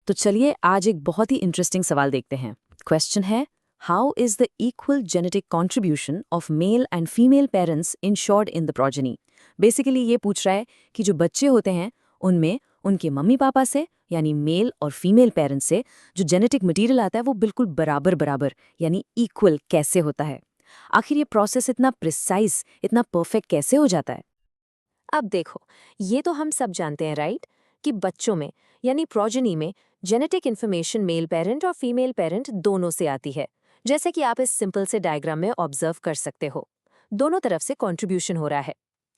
तो चलिए आज एक बहुत ही इंटरेस्टिंग सवाल देखते हैं। क्वेश्चन है, how is the equal genetic contribution of male and female parents insured in the progeny. Basically ये पूछ रहा है कि जो बच्चे होते हैं उनमें उनके मम्मी पापा से यानी मेल और फीमेल पेरेंट्स से जो जेनेटिक मटेरियल आता है वो बिल्कुल बराबर बराबर यानी इक्वल कैसे होता है। आखिर ये प्रोसेस इतना प्रिसाइज, इतना परफेक्ट कैसे हो जाता है। अब देखो, ये तो हम सब जानते हैं राइट, कि बच्चों में यानी प्रोजेनी में जेनेटिक इन्फॉर्मेशन मेल पेरेंट और फीमेल पेरेंट दोनों से आती है। जैसे कि आप इस सिंपल से डायग्राम में ऑब्जर्व कर सकते हो, दोनों तरफ से कंट्रीब्यूशन हो रहा है।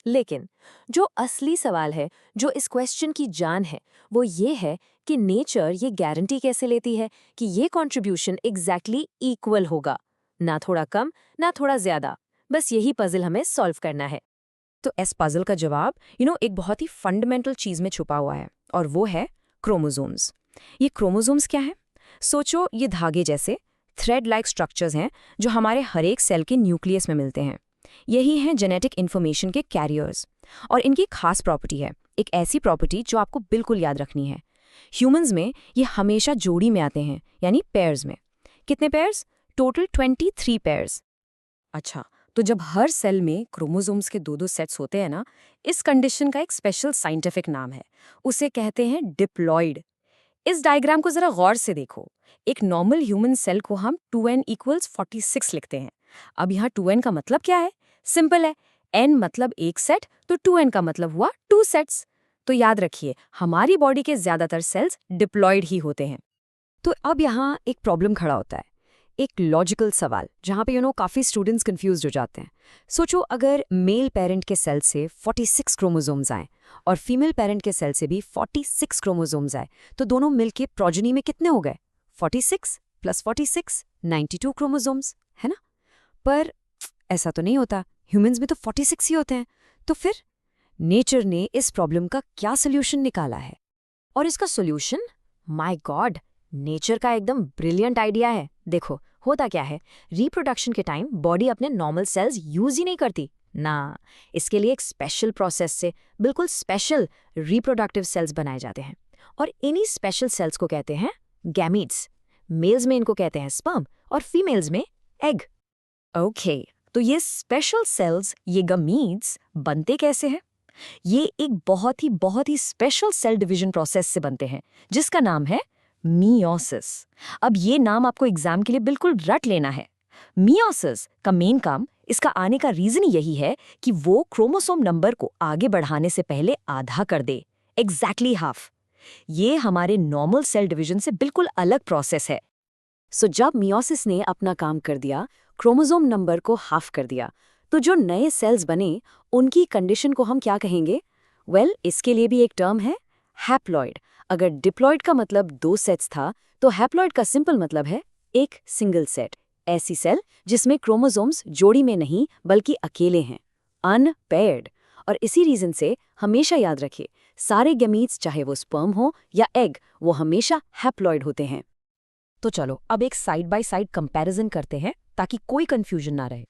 लेकिन जो असली सवाल है, जो इस क्वेश्चन की जान है, वो ये है कि नेचर ये गारंटी कैसे लेती है कि ये कंट्रीब्यूशन एग्जैक्टली इक्वल होगा, ना थोड़ा कम ना थोड़ा ज्यादा। बस यही पजल हमें सॉल्व करना है। तो इस पजल का जवाब एक बहुत ही फंडामेंटल चीज में छुपा हुआ है, और वो है क्रोमोसोम्स। ये क्रोमोसोम्स क्या है? सोचो, ये धागे जैसे थ्रेड लाइक स्ट्रक्चर्स हैं जो हमारे हर एक सेल के न्यूक्लियस में मिलते हैं। यही हैं जेनेटिक इन्फॉर्मेशन के कैरियर्स। और इनकी खास प्रॉपर्टी है, एक ऐसी प्रॉपर्टी जो आपको बिल्कुल याद रखनी है। ह्यूमंस में ये हमेशा जोड़ी में आते हैं, यानी पेयर्स में। कितने पेयर्स? Total 23 pairs. अच्छा, तो जब हर सेल में क्रोमोसोम्स के दो सेट्स होते हैं ना, इस कंडीशन का एक स्पेशल साइंटिफिक नाम है, उसे कहते हैं डिप्लॉइड। इस डायग्राम को जरा गौर से देखो। एक नॉर्मल ह्यूमन सेल को हम 2n = 46 लिखते हैं। अब यहाँ 2n का मतलब क्या है? सिंपल है, n मतलब एक सेट, तो 2n का मतलब हुआ 2 सेट्स। तो याद रखिए, हमारी बॉडी के ज्यादातर सेल्स डिप्लॉइड ही होते हैं। तो अब यहाँ एक प्रॉब्लम खड़ा होता है, एक लॉजिकल सवाल, जहाँ पे काफ़ी स्टूडेंट्स कंफ्यूज्ड हो जाते हैं। सोचो, अगर मेल पेरेंट के सेल से 46 क्रोमोसोम्स आए और फीमेल पेरेंट के सेल से भी 46 क्रोमोसोम्स आए, तो दोनों मिलके प्रोजेनी में कितने हो गए? 46 + 46 92 क्रोमोसोम्स, है ना? पर ऐसा तो नहीं होता, ह्यूमंस में तो 46 ही होते हैं। तो फिर नेचर ने इस प्रॉब्लम का क्या सोल्यूशन निकाला है? और इसका सोल्यूशन, माय गॉड, नेचर का एकदम ब्रिलियंट आइडिया है। देखो, होता क्या है, रिप्रोडक्शन के टाइम बॉडी अपने नॉर्मल सेल्स यूज ही नहीं करती ना। इसके लिए एक स्पेशल प्रोसेस से बिल्कुल स्पेशल रिप्रोडक्टिव सेल्स बनाए जाते हैं, और इन्हीं स्पेशल सेल्स को कहते हैं गैमीट्स। मेल्स में इनको कहते हैं स्पर्म और फीमेल्स में एग। ओके, तो ये स्पेशल सेल्स, ये गमीट्स बनते कैसे हैं? ये एक बहुत ही स्पेशल सेल डिवीजन प्रोसेस से बनते हैं, जिसका नाम है मियोसिस। अब ये नाम आपको एग्जाम के लिए बिल्कुल रट लेना है। मियोसिस का मेन काम, इसका आने का रीजन यही है कि वो क्रोमोसोम नंबर को आगे बढ़ाने से पहले आधा कर दे, एग्जैक्टली हाफ। ये हमारे नॉर्मल सेल डिवीजन से बिल्कुल अलग प्रोसेस है। सो जब मियोसिस ने अपना काम कर दिया, क्रोमोसोम नंबर को हाफ कर दिया, तो जो नए सेल्स बने उनकी कंडीशन को हम क्या कहेंगे? इसके लिए भी एक टर्म है, हैप्लॉइड। अगर डिप्लॉइड का मतलब 2 सेट्स था, तो हैप्लॉइड का सिंपल मतलब है एक सिंगल सेट, ऐसी सेल जिसमें क्रोमोसोम्स जोड़ी में नहीं बल्कि अकेले हैं, अनपेयर्ड। और इसी रीजन से हमेशा याद रखिए, सारे गैमीट्स चाहे वो स्पर्म हो या एग, वो हमेशा हैप्लॉइड होते हैं। तो चलो अब एक साइड बाय साइड कंपैरिजन करते हैं, ताकि कोई कंफ्यूजन ना रहे।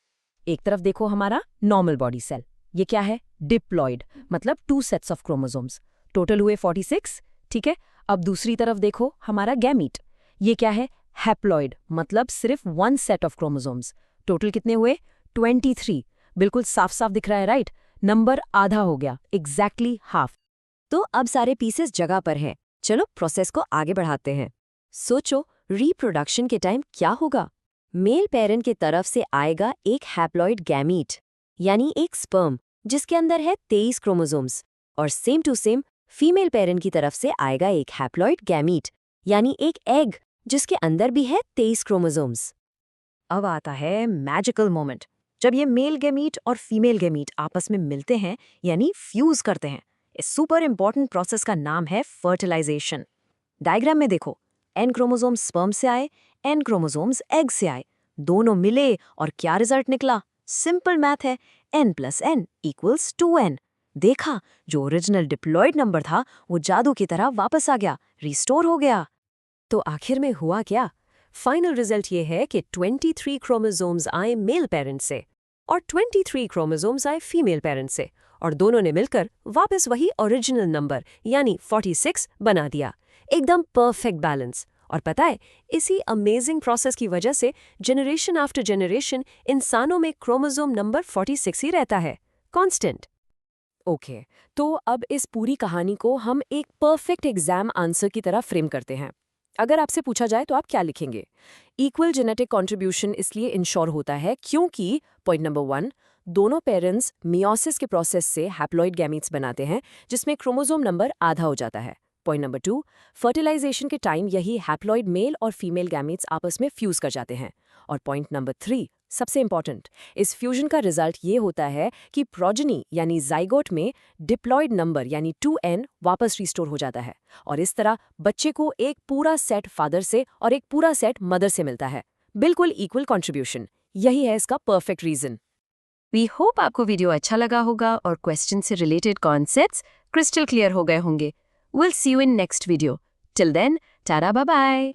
एक तरफ देखो हमारा नॉर्मल बॉडी सेल, ये क्या है? डिप्लॉइड, मतलब 2 सेट्स ऑफ क्रोमोसोम्स, टोटल हुए 46। ठीक है, अब दूसरी तरफ देखो हमारा गैमीट, ये क्या है? हैप्लॉइड, मतलब सिर्फ 1 सेट ऑफ क्रोमोसोम्स, टोटल कितने हुए? 23। बिल्कुल साफ साफ दिख रहा है राइट? नंबर आधा हो गया, एग्जैक्टली हाफ। तो अब सारे पीसेस जगह पर हैं। चलो प्रोसेस को आगे बढ़ाते हैं। सोचो, रिप्रोडक्शन के टाइम क्या होगा? मेल पेरेंट की तरफ से आएगा एक हैप्लॉइड गैमीट, यानी एक स्पर्म जिसके अंदर है 23 क्रोमोसोम्स, और same to same female parent की तरफ से आएगा एक हैप्लॉइड गैमीट, यानी एक एग जिसके अंदर भी है 23 क्रोमोसोम्स। अब आता है मैजिकल मोमेंट, जब ये मेल गैमीट और फीमेल गैमीट आपस में मिलते हैं, यानी फ्यूज करते हैं। इस सुपर इंपॉर्टेंट प्रोसेस का नाम है फर्टिलाइजेशन। डायग्राम में देखो, n क्रोमोसोम्स स्पर्म से आए, n क्रोमोसोम्स एग से आए, दोनों मिले और क्या रिजल्ट निकला? सिंपल मैथ है, n + n = 2n। देखा, जो ओरिजिनल डिप्लॉइड नंबर था वो जादू की तरह वापस आ गया, रिस्टोर हो गया। तो आखिर में हुआ क्या? फाइनल रिजल्ट ये है कि 23 क्रोमोसोम्स आए मेल पेरेंट से और 23 क्रोमोसोम्स आए फीमेल पेरेंट से, और दोनों ने मिलकर वापस वही ओरिजिनल नंबर यानी 46 बना दिया। एकदम परफेक्ट बैलेंस। और पता है, इसी अमेजिंग प्रोसेस की वजह से जनरेशन आफ्टर जनरेशन इंसानों में क्रोमोसोम नंबर 46 ही रहता है, कांस्टेंट। ओके, तो अब इस पूरी कहानी को हम एक परफेक्ट एग्जाम आंसर की तरह फ्रेम करते हैं। अगर आपसे पूछा जाए तो आप क्या लिखेंगे? इक्वल जेनेटिक कंट्रीब्यूशन इसलिए इंश्योर होता है क्योंकि पॉइंट नंबर 1, दोनों पेरेंट्स मियोसिस के प्रोसेस से हैप्लॉइड गैमीट्स बनाते हैं जिसमें क्रोमोसोम नंबर आधा हो जाता है। पॉइंट नंबर 2, फर्टिलाइजेशन के टाइम यही हैप्लॉइड मेल और फीमेल गैमीट्स आपस में फ्यूज कर जाते हैं। और पॉइंट नंबर 3, सबसे इंपॉर्टेंट, इस फ्यूजन का रिजल्ट ये होता है कि प्रोजेनी यानी जाइगोट में डिप्लॉइड नंबर यानी 2n वापस रिस्टोर हो जाता है और इस तरह बच्चे को एक पूरा सेट फादर से और एक पूरा सेट मदर से मिलता है। बिल्कुल इक्वल कंट्रीब्यूशन, यही है इसका परफेक्ट रीजन। वी होप आपको वीडियो अच्छा लगा होगा और क्वेश्चन से रिलेटेड कॉन्सेप्ट्स क्रिस्टल क्लियर हो गए होंगे। Will see you in next video. Till then, टाटा बाय बाय।